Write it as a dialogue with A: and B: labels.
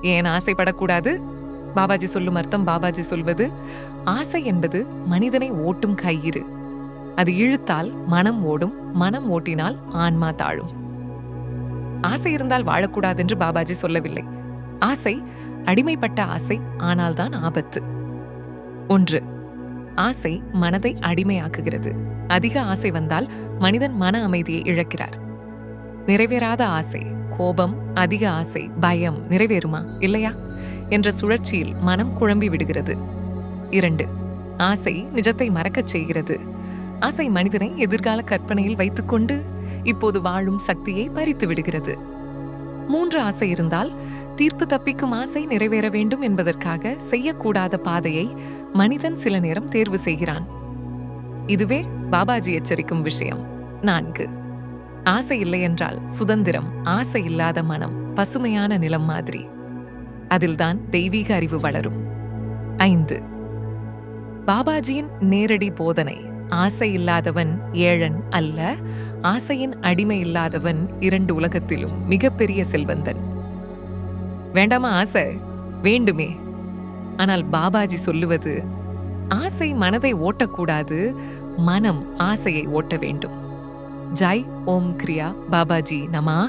A: ஏன் ஆசைப்படக்கூடாது? பாபாஜி சொல்லும் அர்த்தம் பாபாஜி சொல்வது, ஆசை என்பது மனிதனை ஓட்டும் கயிறு. அது இழுத்தால் மனம் ஓடும், மனம் ஓட்டினால் ஆன்மா தாழும். ஆசை இருந்தால் வாழக்கூடாது என்று பாபாஜி சொல்லவில்லை. ஆசை அடிமைப்பட்ட ஆசை, ஆனால்தான் ஆபத்து. 1. ஆசை மனதை அடிமையாக்குகிறது. அதிக ஆசை வந்தால் மனிதன் மன அமைதியை இழக்கிறார். நிறைவேறாத ஆசை, கோபம், அதிக ஆசை, பயம் நிறைவேறுமா இல்லையா என்ற சுழற்சியில் மனம் குழம்பி விடுகிறது. 2. ஆசை நிஜத்தை மறக்கச் செய்கிறது. ஆசை மனிதனை எதிர்கால கற்பனையில் வைத்துக்கொண்டு இப்போது வாழும் சக்தியை பறித்து விடுகிறது. 3. ஆசை இருந்தால் தீர்ப்பு தப்பிக்கும் ஆசை நிறைவேற வேண்டும் என்பதற்காக செய்யக்கூடாத பாதையை மனிதன் சில நேரம் தேர்வு செய்கிறான். இதுவே பாபாஜி எச்சரிக்கும் விஷயம். 4. ஆசை இல்லை என்றால் சுதந்திரம். ஆசை இல்லாத மனம் பசுமையான நிலம் மாதிரி. அதில்தான் தெய்வீக அறிவு வளரும். 5. பாபாஜியின் நேரடி போதனை: ஆசை இல்லாதவன் ஏழன் அல்ல, ஆசையின் அடிமை இல்லாதவன் 2 உலகத்திலும் மிகப்பெரிய செல்வந்தன். வேண்டாமா ஆசை? வேண்டுமே. ஆனால் பாபாஜி சொல்லுவது, ஆசை மனதை ஓட்டக்கூடாது, மனம் ஆசையை ஓட்ட வேண்டும். ஜெய் ஓம் கிரியா பாபாஜி நமः.